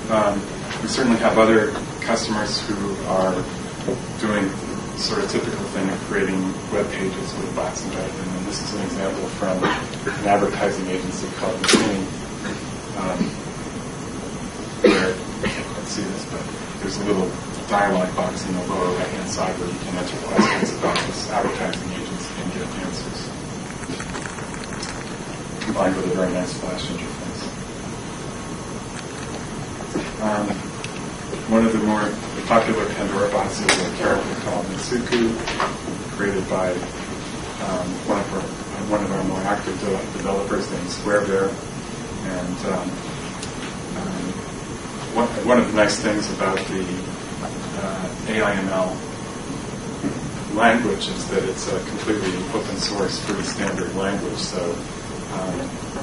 We certainly have other customers who are doing sort of typical thing of creating web pages with bots embedded in them. This is an example from an advertising agency called McKinney, where you can't see this, but there's a little dialog box in the lower right-hand side where you can enter questions about this advertising agency and get answers, combined with a very nice Flash interface. One of the more popular Pandora bots is a character called Mitsuku, created by one of our more active developers named SquareBear. And one of the nice things about the AIML language is that it's a completely open source, pretty standard language. So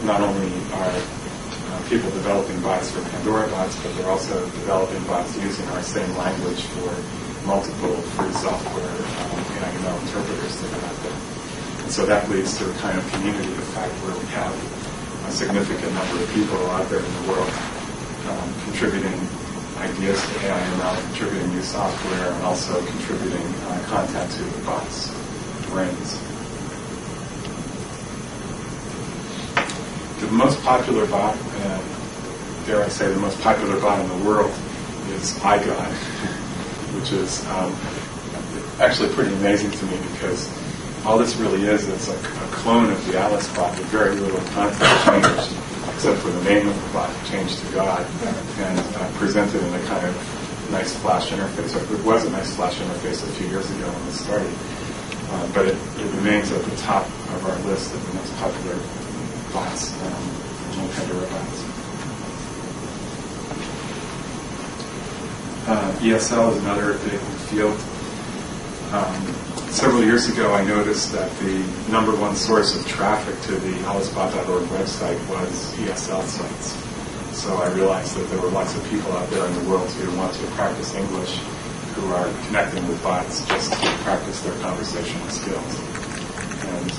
not only are people developing bots for Pandora bots, but they're also developing bots using our same language for multiple free software AIML interpreters that are out there. And so that leads to a kind of community effect where we have a significant number of people out there in the world contributing ideas to AIML, contributing new software, and also contributing content to the bot's brains. The most popular bot, dare I say the most popular bot in the world, is iGod, which is actually pretty amazing to me because all this really is a clone of the Alice bot with very little content change, except for the name of the bot changed to God, and presented in a kind of nice Flash interface. It was a nice Flash interface a few years ago when it started, but it remains at the top of our list of the most popular bots, Pandora bots. ESL is another big field. Several years ago, I noticed that the number one source of traffic to the AliceBot.org website was ESL sites. So I realized that there were lots of people out there in the world who want to practice English, who are connecting with bots just to practice their conversational skills. And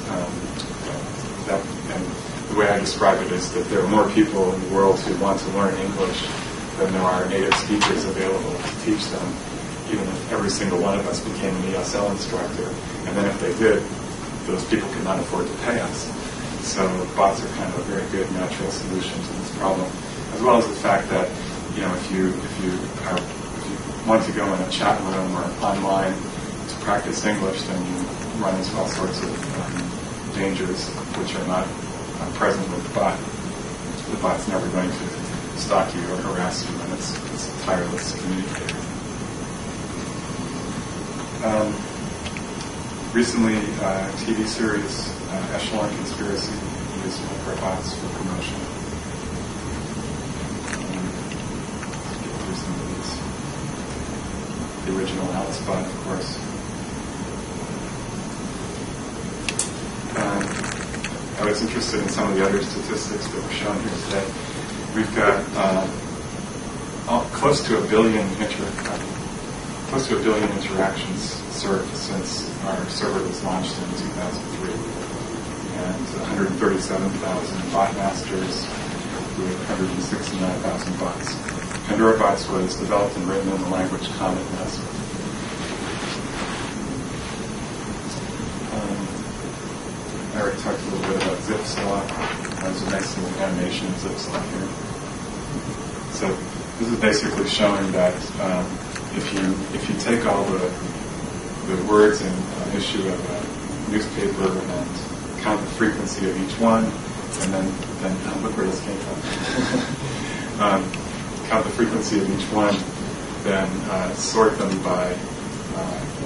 the way I describe it is that there are more people in the world who want to learn English than there are native speakers available to teach them, even if every single one of us became an ESL instructor. And then if they did, those people could not afford to pay us. So bots are kind of a very good natural solution to this problem, as well as the fact that, if you want to go in a chat room or online to practice English, then you run into all sorts of dangers which are not present with the bot. The bot's never going to stalk you or harass you, and it's a tireless communicator. Recently, TV series Echelon Conspiracy used microbots for promotion. Get through some of these. The original AliceBot, of course. I was interested in some of the other statistics that were shown here today. We've got close to a billion interactions served since our server was launched in 2003, and 137,000 bot masters with 169,000 bots. Pandora Bots was developed and written in the language Comet Nest. I already talked a little bit about Zipslot. There's a nice little animation of Zipslot here. So this is basically showing that if you take all the words in an issue of a newspaper and count the frequency of each one, and then look where this came from. Count the frequency of each one, then sort them by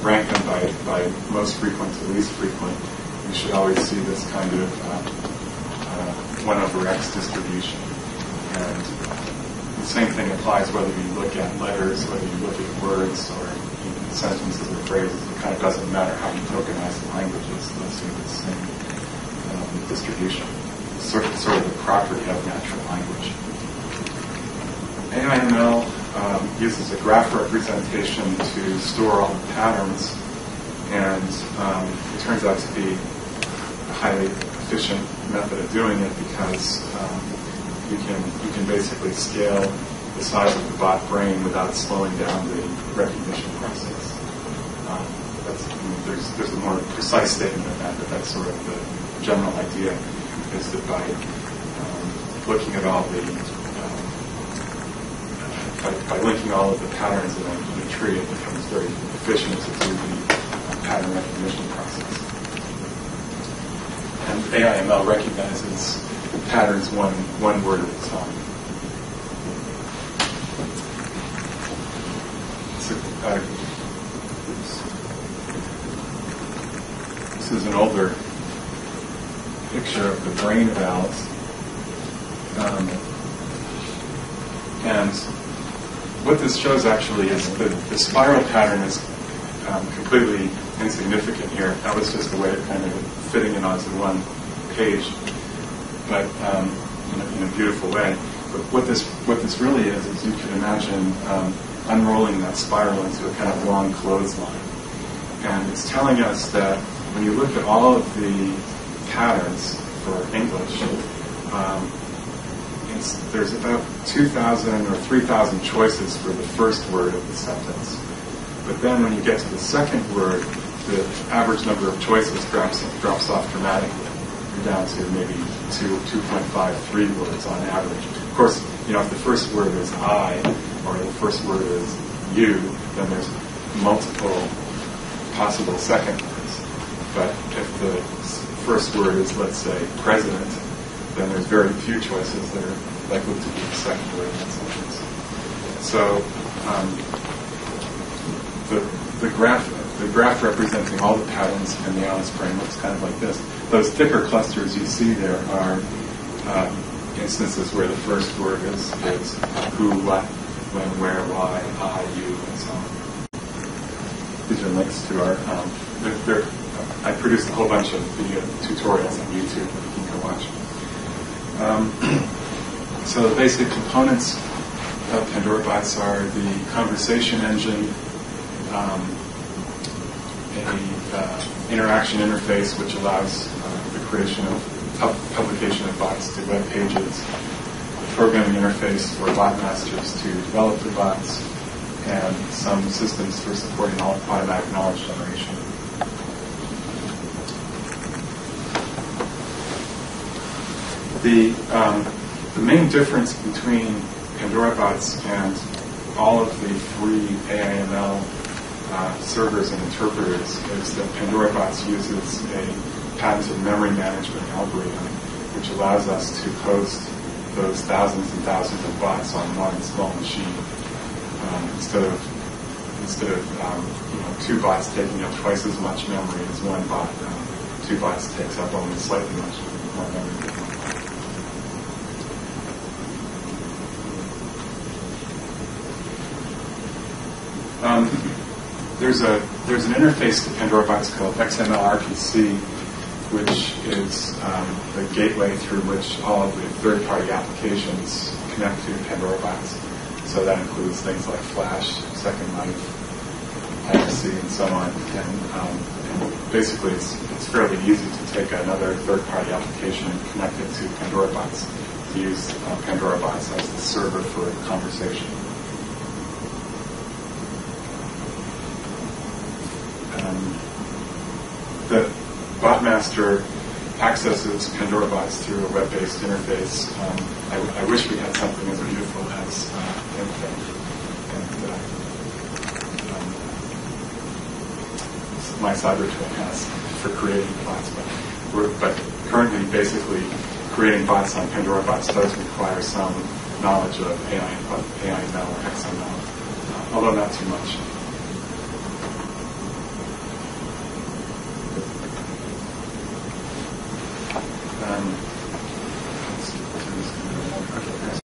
rank them by most frequent to least frequent. You should always see this kind of 1 over x distribution. And the same thing applies whether you look at letters, whether you look at words, or even sentences or phrases. It kind of doesn't matter how you tokenize the languages. They'll see the same distribution. It's sort of the property of natural language. AIML uses a graph representation to store all the patterns, and it turns out to be a highly efficient method of doing it because you can basically scale the size of the bot brain without slowing down the recognition process. There's a more precise statement of that, but that's sort of the general idea, is that by looking at all the by linking all of the patterns in a tree, it becomes very efficient to do the pattern recognition process. And AIML recognizes patterns one word at a time. So, this is an older picture of the brain of Alice. And what this shows actually is the spiral pattern is completely insignificant here. That was just a way of kind of fitting it onto one page, but in a beautiful way. But what this really is you can imagine unrolling that spiral into a kind of long clothesline. And it's telling us that when you look at all of the patterns for English, there's about 2,000 or 3,000 choices for the first word of the sentence. But then when you get to the second word, the average number of choices drops off dramatically. You're down to maybe 2.5, 3 words on average. Of course, if the first word is I, or the first word is you, then there's multiple possible second words. But if the first word is, let's say, president, then there's very few choices that are likely to be the second word in that sentence. So the graph representing all the patterns in the Alice brain looks kind of like this. Those thicker clusters you see there are instances where the first word is who, what, when, where, why, I, you, and so on. These are links to our. I produced a whole bunch of video tutorials on YouTube that you can go watch. So the basic components of Pandora Bots are the conversation engine, interaction interface which allows the creation of publication of bots to web pages, the programming interface for bot masters to develop the bots, and some systems for supporting automatic knowledge generation. The main difference between Pandora Bots and all of the free AIML servers and interpreters is that Pandora Bots uses a patented memory management algorithm which allows us to host those thousands and thousands of bots on one small machine instead of two bots taking up twice as much memory as one bot. Two bots takes up only slightly much more memory. There's an interface to Pandora Bots called XML-RPC, which is the gateway through which all of the third-party applications connect to Pandora Bots. So that includes things like Flash, Second Life, IRC, and so on. And basically, it's fairly easy to take another third-party application and connect it to Pandora Bots, to use Pandora Bots as the server for conversation. The botmaster accesses Pandora Bots through a web-based interface. I wish we had something as beautiful as anything. And my cyber twin has for creating bots, but currently, basically, creating bots on Pandora Bots does require some knowledge of AIML or XML, although not too much.